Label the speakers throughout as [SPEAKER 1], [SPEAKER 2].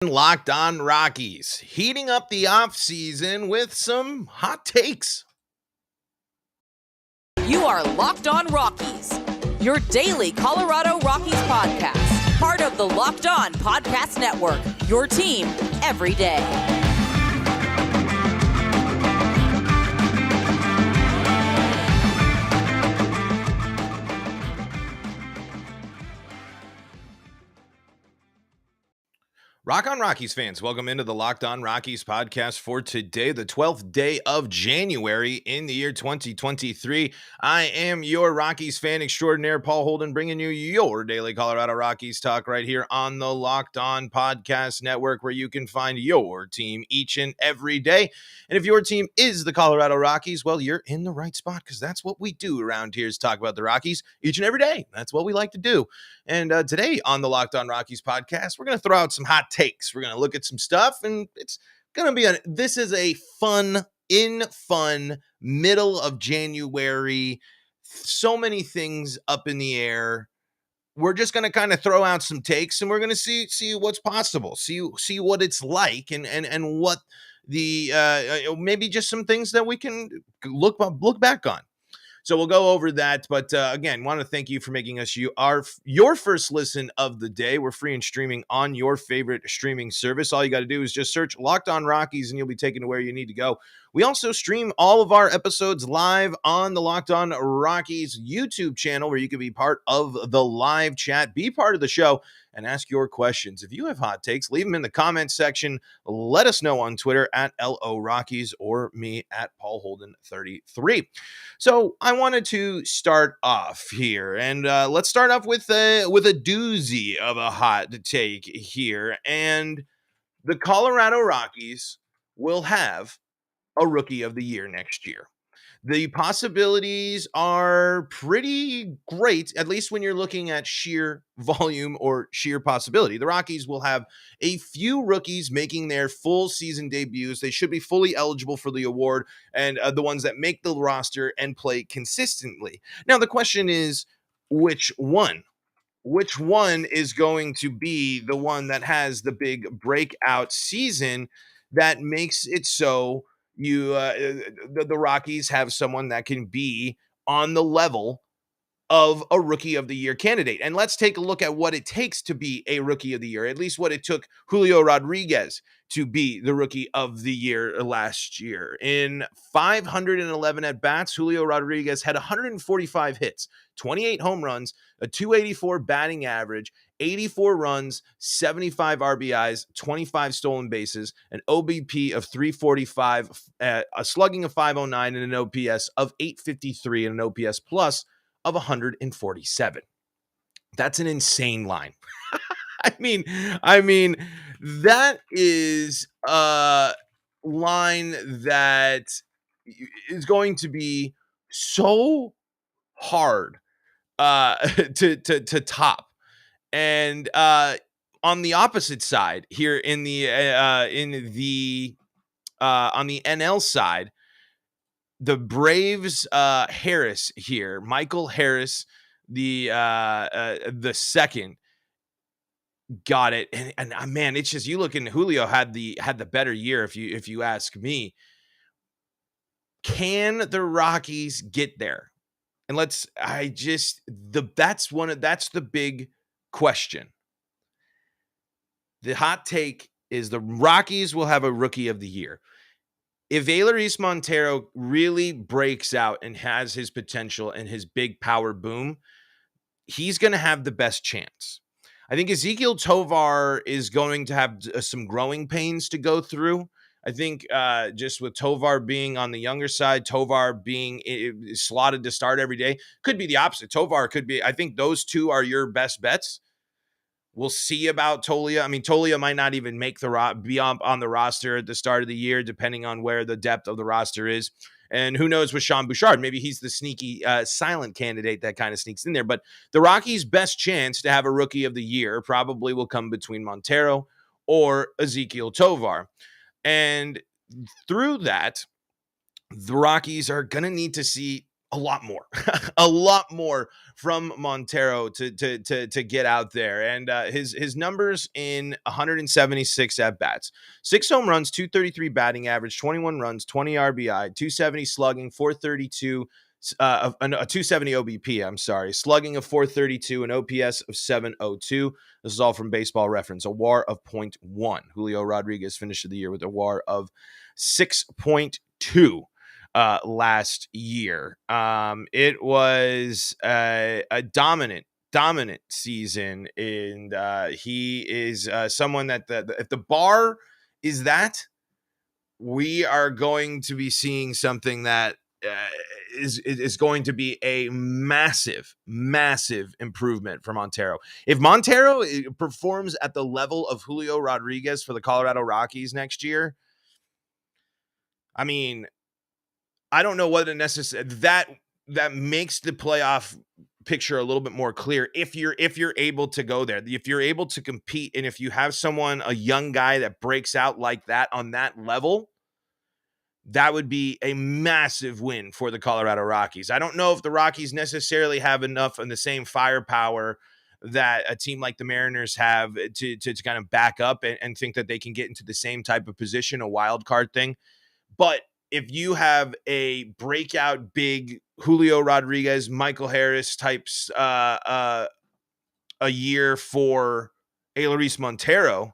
[SPEAKER 1] Locked On Rockies, heating up the offseason with some hot takes.
[SPEAKER 2] You are Locked On Rockies, your daily Colorado Rockies podcast, part of the Locked On Podcast Network, your team every day.
[SPEAKER 1] Rock on Rockies fans, welcome into the Locked On Rockies podcast for today, the 12th day of January in the year 2023. I am your Rockies fan extraordinaire, Paul Holden, bringing you your daily Colorado Rockies talk right here on the Locked On Podcast Network, where you can find your team each and every day. And if your team is the Colorado Rockies, well, you're in the right spot, because that's what we do around here, is talk about the Rockies each and every day. That's what we like to do. And today on the Locked On Rockies podcast, we're going to throw out some hot takes. We're going to look at some stuff, and it's going to be this is a fun middle of January. So many things up in the air. We're just going to kind of throw out some takes, and we're going to see what's possible, see what it's like, and what the maybe just some things that we can look back on. So we'll go over that. But again, want to thank you for making us your first listen of the day. We're free and streaming on your favorite streaming service. All you got to do is just search Locked On Rockies, and you'll be taken to where you need to go. We also stream all of our episodes live on the Locked On Rockies YouTube channel, where you can be part of the live chat, be part of the show, and ask your questions. If you have hot takes, leave them in the comments section. Let us know on Twitter at LO Rockies or me at Paul Holden 33. So I wanted to start off here, and let's start off with a doozy of a hot take here. And the Colorado Rockies will have a Rookie of the Year next year. The possibilities are pretty great, at least when you're looking at sheer volume or sheer possibility. The Rockies will have a few rookies making their full season debuts. They should be fully eligible for the award, and the ones that make the roster and play consistently. Now, the question is, which one? Which one is going to be the one that has the big breakout season that makes it so the Rockies have someone that can be on the level of a Rookie of the Year candidate? And let's take a look at what it takes to be a Rookie of the Year, at least what it took Julio Rodriguez to be the Rookie of the Year last year. In 511 at-bats, Julio Rodriguez had 145 hits, 28 home runs, a 284 batting average, 84 runs, 75 RBIs, 25 stolen bases, an OBP of 345, a slugging of 509, and an OPS of 853, and an OPS plus of 147. That's an insane line. I mean, that is a line that is going to be so hard to top. And on the opposite side here on the NL side, the Braves Harris here, Michael Harris, the second, got it. And man, it's just, you look, and Julio had the better year, if you ask me. Can the Rockies get there? And that's the big question. The hot take is the Rockies will have a Rookie of the Year. If Elehuris Montero really breaks out and has his potential and his big power boom, he's going to have the best chance. I think Ezequiel Tovar is going to have some growing pains to go through. I think just with Tovar being on the younger side, Tovar being slotted to start every day, could be the opposite. Tovar could be, I think those two are your best bets. We'll see about Tolia. I mean, Tolia might not even make be on the roster at the start of the year, depending on where the depth of the roster is. And who knows with Sean Bouchard? Maybe he's the sneaky silent candidate that kind of sneaks in there. But the Rockies' best chance to have a Rookie of the Year probably will come between Montero or Ezequiel Tovar. And through that, the Rockies are going to need to see a lot more, a lot more from Montero to get out there. And his numbers in 176 at bats: 6 home runs, 233 batting average, 21 runs, 20 RBI, 270 slugging, 432. A 270 OBP, I'm sorry, slugging of 432, an OPS of 702. This is all from Baseball Reference. A WAR of 0.1. Julio Rodriguez finished the year with a WAR of 6.2 last year. It was a dominant season, and he is someone that if the bar is that, we are going to be seeing something that is going to be a massive improvement for Montero. If Montero performs at the level of Julio Rodriguez for the Colorado Rockies next year, I mean, I don't know what that makes the playoff picture a little bit more clear if you're able to go there, if you're able to compete, and if you have a young guy that breaks out like that on that level. That would be a massive win for the Colorado Rockies. I don't know if the Rockies necessarily have enough and the same firepower that a team like the Mariners have to kind of back up and think that they can get into the same type of position, a wild card thing. But if you have a breakout big Julio Rodriguez, Michael Harris types a year for Elehuris Montero,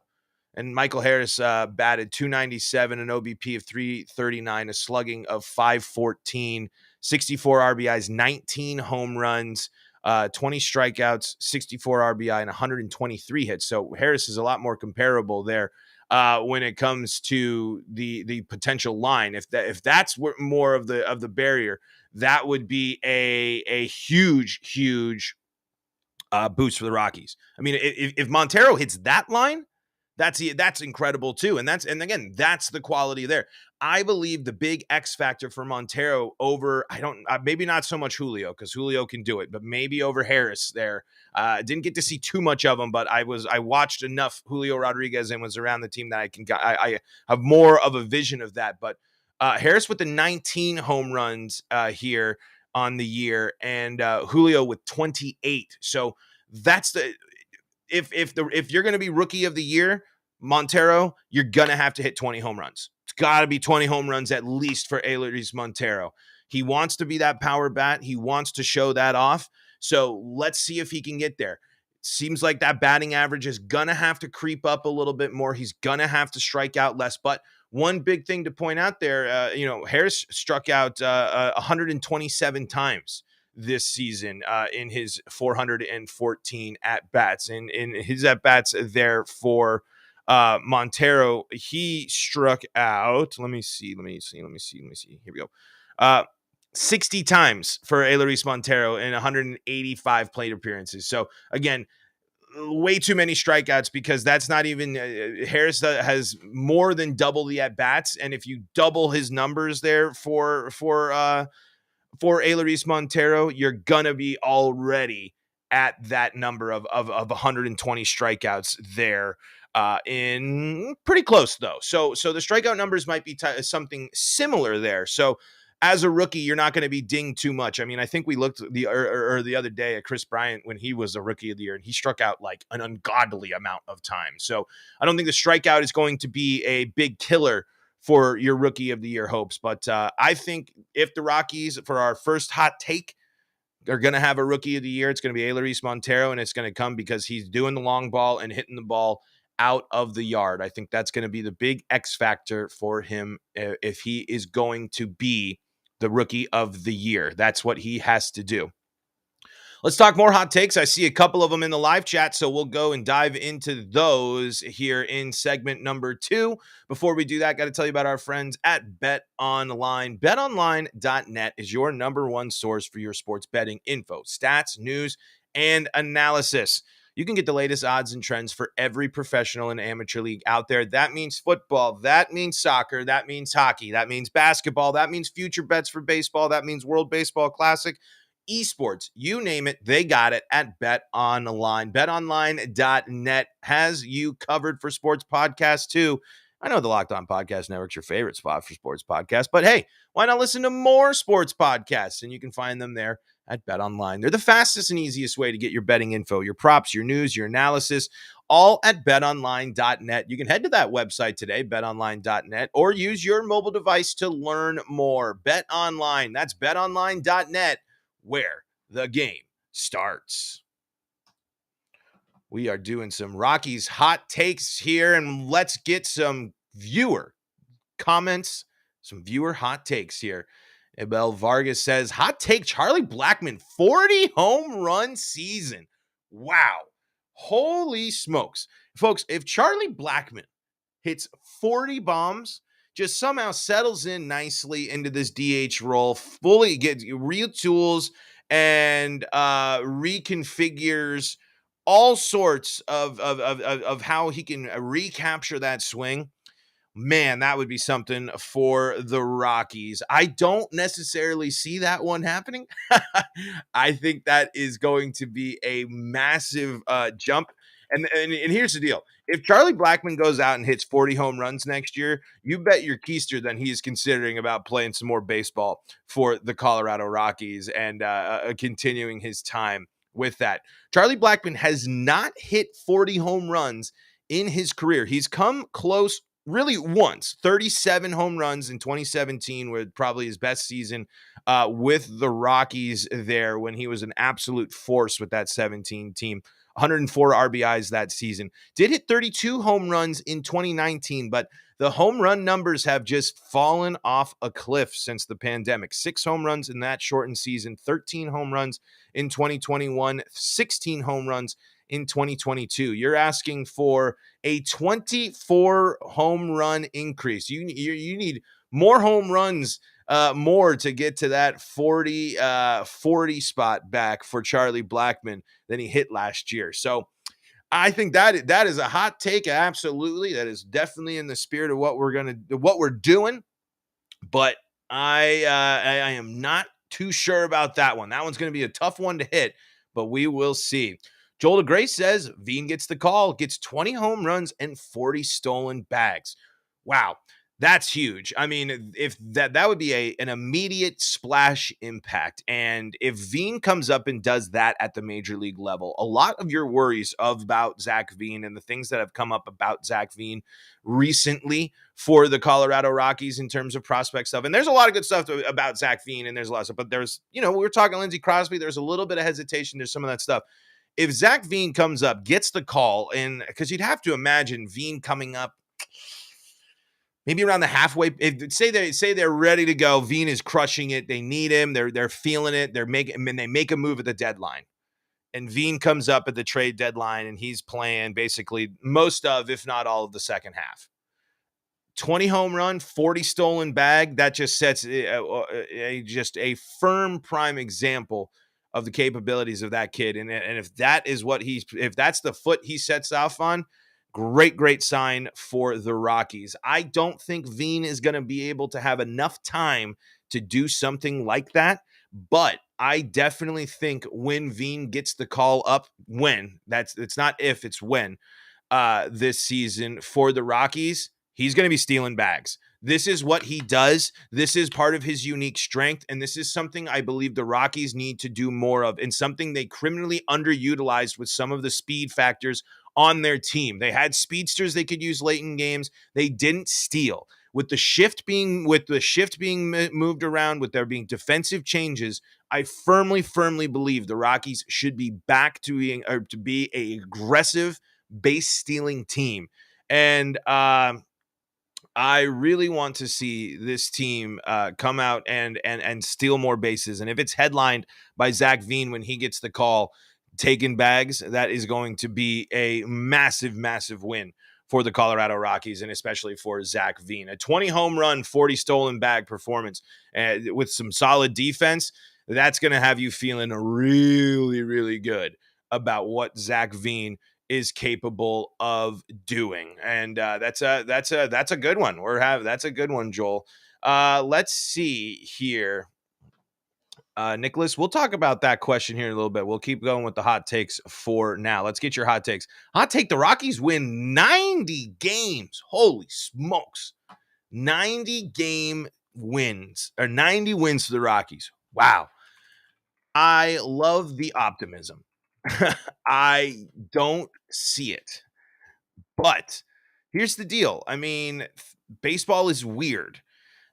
[SPEAKER 1] and Michael Harris batted .297, an OBP of 339, a slugging of 514, 64 RBIs, 19 home runs, 20 strikeouts, 64 RBI, and 123 hits. So Harris is a lot more comparable there when it comes to the potential line. If that's more of the barrier, that would be a huge boost for the Rockies. I mean, if Montero hits that line, that's incredible too. And again, that's the quality there. I believe the big X factor for Montero over, maybe not so much Julio, because Julio can do it, but maybe over Harris there. Didn't get to see too much of him, but I watched enough Julio Rodriguez and was around the team that I have more of a vision of that. But Harris with the 19 home runs here on the year, and Julio with 28. So that's if you're going to be rookie of the year, Montero, you're going to have to hit 20 home runs. It's got to be 20 home runs at least for Elehuris Montero. He wants to be that power bat. He wants to show that off. So let's see if he can get there. Seems like that batting average is going to have to creep up a little bit more. He's going to have to strike out less. But one big thing to point out there, Harris struck out 127 times this season in his 414 at-bats. And in his at-bats there for Montero, he struck out, let me see. Here we go. 60 times for Elehuris Montero in 185 plate appearances. So again, way too many strikeouts, because that's not even Harris has more than double the at-bats. And if you double his numbers there for Elehuris Montero, you're gonna be already at that number of 120 strikeouts there. In pretty close though. So the strikeout numbers might be something similar there. So as a rookie, you're not going to be dinged too much. I mean, I think we looked the other day at Chris Bryant when he was a rookie of the year, and he struck out like an ungodly amount of time. So I don't think the strikeout is going to be a big killer for your rookie of the year hopes. But I think if the Rockies, for our first hot take, they're going to have a rookie of the year, it's going to be Elehuris Montero, and it's going to come because he's doing the long ball and hitting the ball out of the yard. I think that's going to be the big X factor for him if he is going to be the rookie of the year. That's what he has to do. Let's talk more hot takes. I see a couple of them in the live chat, so we'll go and dive into those here in segment number 2. Before we do that, got to tell you about our friends at BetOnline. BetOnline.net is your number one source for your sports betting info, stats, news, and analysis. You can get the latest odds and trends for every professional and amateur league out there. That means football. That means soccer. That means hockey. That means basketball. That means future bets for baseball. That means World Baseball Classic. Esports, you name it, they got it at BetOnline. BetOnline.net has you covered for sports podcasts too. I know the Locked On Podcast Network's your favorite spot for sports podcasts, but hey, why not listen to more sports podcasts? And you can find them there at BetOnline. They're the fastest and easiest way to get your betting info, your props, your news, your analysis, all at betonline.net. You can head to that website today, betonline.net, or use your mobile device to learn more. BetOnline, that's betonline.net, where the game starts. We are doing some Rockies hot takes here, and let's get some viewer comments, some viewer hot takes here. Abel Vargas says, hot take, Charlie Blackmon, 40 home run season. Wow. Holy smokes. Folks, if Charlie Blackmon hits 40 bombs, just somehow settles in nicely into this DH role, fully gets real tools and reconfigures all sorts of how he can recapture that swing, man, that would be something for the Rockies. I don't necessarily see that one happening. I think that is going to be a massive jump. And here's the deal. If Charlie Blackmon goes out and hits 40 home runs next year, you bet your keister that he is considering about playing some more baseball for the Colorado Rockies and continuing his time with that. Charlie Blackmon has not hit 40 home runs in his career. He's come close really once, 37 home runs in 2017, with probably his best season with the Rockies there when he was an absolute force with that 17 team. 104 RBIs that season. Did hit 32 home runs in 2019, but the home run numbers have just fallen off a cliff since the pandemic. 6 home runs in that shortened season, 13 home runs in 2021, 16 home runs in 2022. You're asking for a 24 home run increase. You need more home runs, more to get to that 40 spot back for Charlie Blackmon than he hit last year. So I think that is a hot take. Absolutely. That is definitely in the spirit of what we're doing. But I am not too sure about that one. That one's going to be a tough one to hit, but we will see. Joel DeGray says Veen gets the call, gets 20 home runs and 40 stolen bags. Wow, that's huge. I mean, if that would be an immediate splash impact. And if Veen comes up and does that at the major league level, a lot of your worries about Zach Veen and the things that have come up about Zach Veen recently for the Colorado Rockies in terms of prospect stuff. And there's a lot of good stuff about Zach Veen, and there's a lot of stuff, but there's, we were talking Lindsey Crosby. There's a little bit of hesitation. There's some of that stuff. If Zach Veen comes up, gets the call, and because you'd have to imagine Veen coming up maybe around the halfway, say they're ready to go, Veen is crushing it, they need him, they're feeling it, they make a move at the deadline. And Veen comes up at the trade deadline and he's playing basically most of, if not all of, the second half. 20 home run, 40 stolen bag, that just sets just a firm prime example of the capabilities of that kid. And if that is if that's the foot he sets off on, great sign for the Rockies. I don't think Veen is going to be able to have enough time to do something like that, but I definitely think when Veen gets the call up, it's not if, it's when, this season for the Rockies, he's going to be stealing bags. This is what he does. This is part of his unique strength. And this is something I believe the Rockies need to do more of, and something they criminally underutilized with some of the speed factors on their team. They had speedsters they could use late in games. They didn't steal. With the shift being moved around, with there being defensive changes, I firmly believe the Rockies should be back to be an aggressive base stealing team. And I really want to see this team come out and steal more bases. And if it's headlined by Zach Veen when he gets the call, taking bags, that is going to be a massive win for the Colorado Rockies, and especially for Zach Veen. A 20 home run, 40 stolen bag performance with some solid defense, that's going to have you feeling really good about what Zach Veen is capable of doing. And that's a good one. That's a good one, Joel. Let's see here. Nicholas, we'll talk about that question here in a little bit. We'll keep going with the hot takes for now. Let's get your hot takes. Hot take: the Rockies win 90 games. Holy smokes. 90 game wins, or 90 wins for the Rockies. Wow. I love the optimism. I don't see it. But here's the deal. I mean, baseball is weird.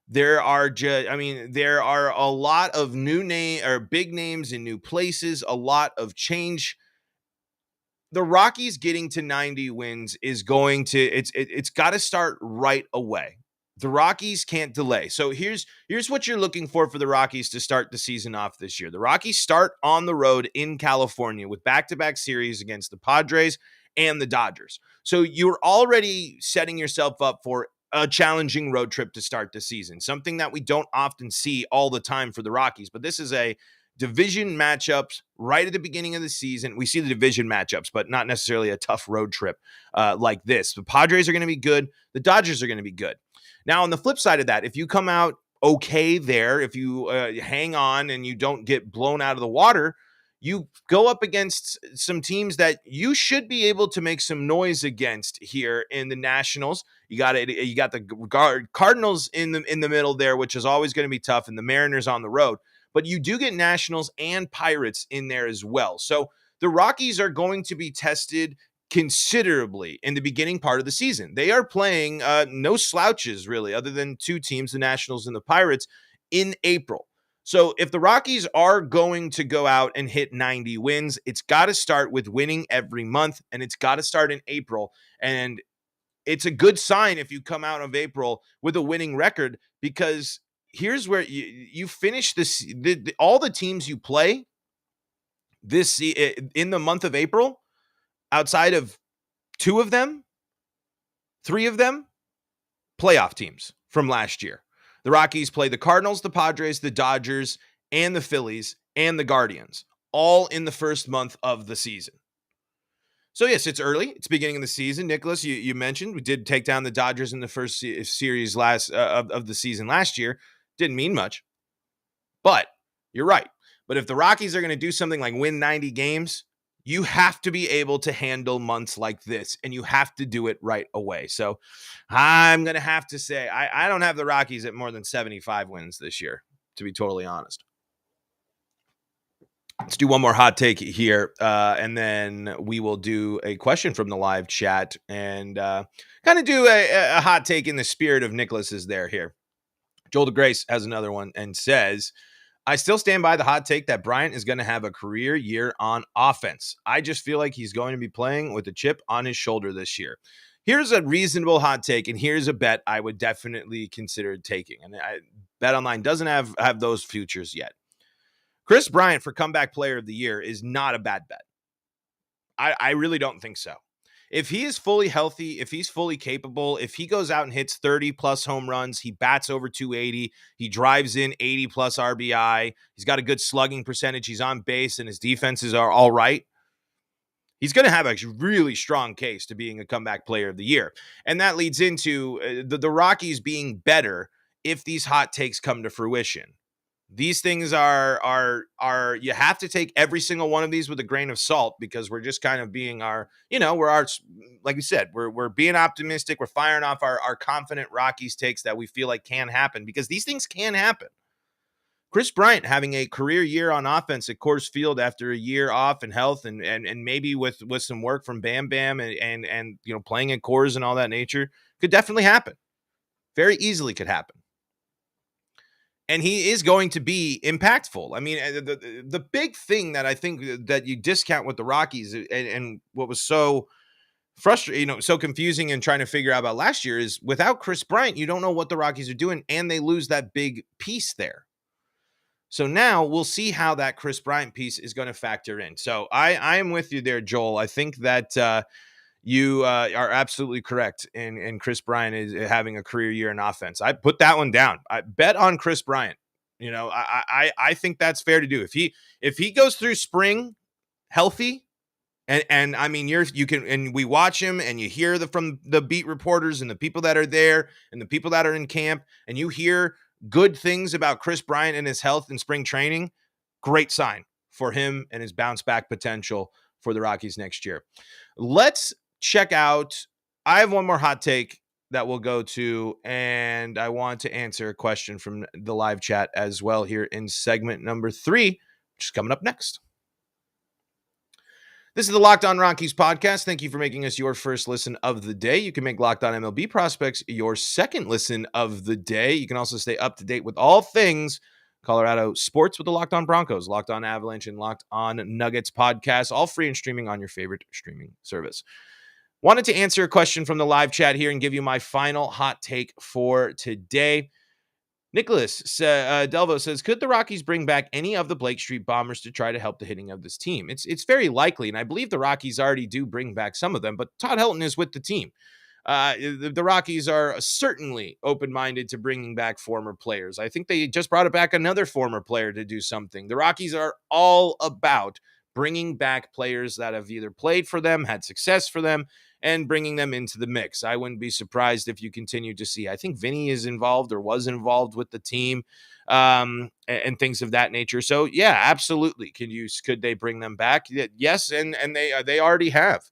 [SPEAKER 1] There are there are a lot of big names in new places, a lot of change. The Rockies getting to 90 wins is going to it's got to start right away. The Rockies can't delay. So here's what you're looking for the Rockies to start the season off this year. The Rockies start on the road in California with back-to-back series against the Padres and the Dodgers. So you're already setting yourself up for a challenging road trip to start the season, something that we don't often see all the time for the Rockies. But this is a division matchups right at the beginning of the season. We see the division matchups, but not necessarily a tough road trip like this. The Padres are going to be good. The Dodgers are going to be good. Now, on the flip side of that, if you come out okay there, if you hang on and you don't get blown out of the water, you go up against some teams that you should be able to make some noise against here in the Nationals. You got the Cardinals in the middle there, which is always going to be tough, and the Mariners on the road. But you do get Nationals and Pirates in there as well. So the Rockies are going to be tested considerably in the beginning part of the season. They are playing no slouches, really, other than two teams, the Nationals and the Pirates, in April. So if the Rockies are going to go out and hit 90 wins, it's got to start with winning every month, and it's got to start in April. And it's a good sign if you come out of April with a winning record, because here's where you finish this. All the teams you play in the month of April, outside of three of them, playoff teams from last year. The Rockies play the Cardinals, the Padres, the Dodgers, and the Phillies, and the Guardians, all in the first month of the season. So, yes, it's early. It's beginning of the season. Nicholas, you mentioned we did take down the Dodgers in the first series of the season last year. Didn't mean much, but you're right. But if the Rockies are going to do something like win 90 games, you have to be able to handle months like this, and you have to do it right away. So I'm going to have to say I don't have the Rockies at more than 75 wins this year, to be totally honest. Let's do one more hot take here, and then we will do a question from the live chat and kind of do a hot take in the spirit of Nicholas's there here. Joel DeGrace has another one and says, I still stand by the hot take that Bryant is going to have a career year on offense. I just feel like he's going to be playing with a chip on his shoulder this year. Here's a reasonable hot take, and here's a bet I would definitely consider taking. And BetOnline doesn't have those futures yet. Chris Bryant for comeback player of the year is not a bad bet. I really don't think so. If he is fully healthy, if he's fully capable, if he goes out and hits 30 plus home runs, he bats over 280, he drives in 80 plus RBI, he's got a good slugging percentage, he's on base, and his defenses are all right, he's going to have a really strong case to being a comeback player of the year. And that leads into the Rockies being better if these hot takes come to fruition. These things are you have to take every single one of these with a grain of salt, because we're just kind of being like we said, we're being optimistic. We're firing off our confident Rockies takes that we feel like can happen, because these things can happen. Chris Bryant having a career year on offense at Coors Field after a year off in health and maybe with some work from Bam Bam and playing at Coors and all that nature could definitely happen. Very easily could happen. And he is going to be impactful. I mean, the big thing that I think that you discount with the Rockies and what was so frustrating, so confusing and trying to figure out about last year is without Chris Bryant, you don't know what the Rockies are doing, and they lose that big piece there. So now we'll see how that Chris Bryant piece is going to factor in. So I am with you there, Joel. I think that you are absolutely correct. And Chris Bryant is having a career year in offense. I put that one down. I bet on Chris Bryant. I think that's fair to do. If he goes through spring healthy, and I mean, and we watch him and you hear from the beat reporters and the people that are there and the people that are in camp, and you hear good things about Chris Bryant and his health in spring training, great sign for him and his bounce back potential for the Rockies next year. Let's check out. I have one more hot take that we'll go to, and I want to answer a question from the live chat as well here in segment number 3, which is coming up next. This is the Locked On Rockies podcast. Thank you for making us your first listen of the day. You can make Locked On MLB Prospects your second listen of the day. You can also stay up to date with all things Colorado sports with the Locked On Broncos, Locked On Avalanche, and Locked On Nuggets podcasts, all free and streaming on your favorite streaming service. Wanted to answer a question from the live chat here and give you my final hot take for today. Nicholas Delvo says, could the Rockies bring back any of the Blake Street Bombers to try to help the hitting of this team? It's very likely, and I believe the Rockies already do bring back some of them, but Todd Helton is with the team. The Rockies are certainly open-minded to bringing back former players. I think they just brought back another former player to do something. The Rockies are all about bringing back players that have either played for them, had success for them, and bringing them into the mix. I wouldn't be surprised if you continue to see, I think Vinny is involved or was involved with the team, and things of that nature. So yeah, absolutely. Could they bring them back? Yes. And they already have,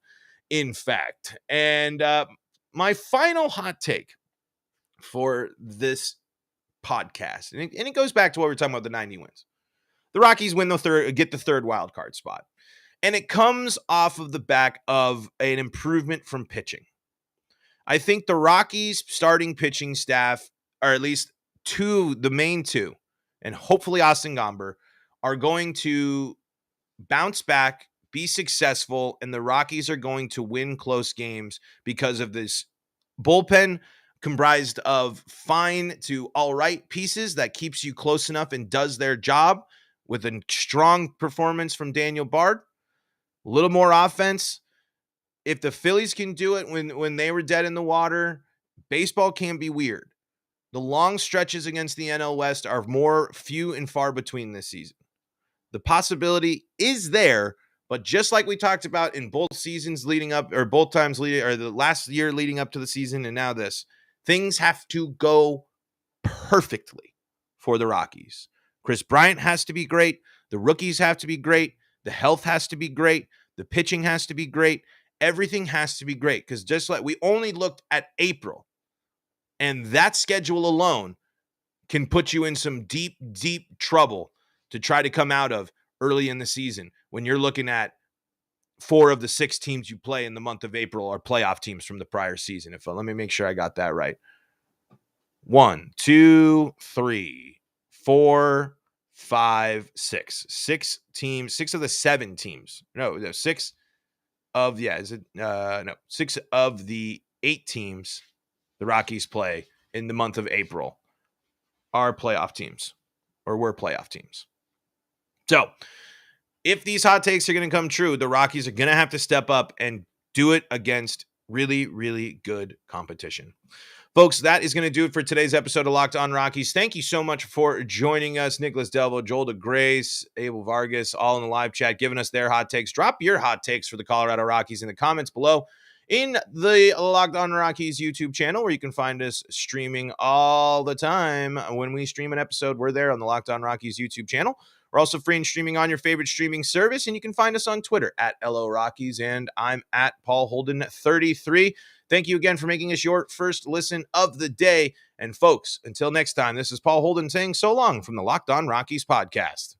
[SPEAKER 1] in fact. And my final hot take for this podcast, and it goes back to what we were talking about, the 90 wins. The Rockies get the third wild card spot. And it comes off of the back of an improvement from pitching. I think the Rockies starting pitching staff, or at least the main two, and hopefully Austin Gomber, are going to bounce back, be successful, and the Rockies are going to win close games because of this bullpen comprised of fine to all right pieces that keeps you close enough and does their job, with a strong performance from Daniel Bard. A little more offense. If the Phillies can do it when they were dead in the water, baseball can be weird. The long stretches against the NL West are more few and far between this season. The possibility is there, but just like we talked about in both seasons leading up, or both times leading, or the last year leading up to the season and now this, things have to go perfectly for the Rockies. Chris Bryant has to be great. The rookies have to be great. The health has to be great. The pitching has to be great. Everything has to be great, because just like we only looked at April, and that schedule alone can put you in some deep, deep trouble to try to come out of early in the season when you're looking at 4 of the 6 teams you play in the month of April are playoff teams from the prior season. Let me make sure I got that right. 1, 2, 3, 4, 5, 6. 6 teams, 6 of the 7 teams. No, 6 of, is it? No, 6 of the 8 teams the Rockies play in the month of April are playoff teams, or were playoff teams. So if these hot takes are going to come true, the Rockies are going to have to step up and do it against really, really good competition. Folks, that is going to do it for today's episode of Locked On Rockies. Thank you so much for joining us. Nicholas Delvo, Joel DeGrace, Abel Vargas, all in the live chat, giving us their hot takes. Drop your hot takes for the Colorado Rockies in the comments below in the Locked On Rockies YouTube channel, where you can find us streaming all the time. When we stream an episode, we're there on the Locked On Rockies YouTube channel. We're also free and streaming on your favorite streaming service, and you can find us on Twitter at LO Rockies, and I'm at Paul Holden 33. Thank you again for making us your first listen of the day. And folks, until next time, this is Paul Holden saying so long from the Locked On Rockies podcast.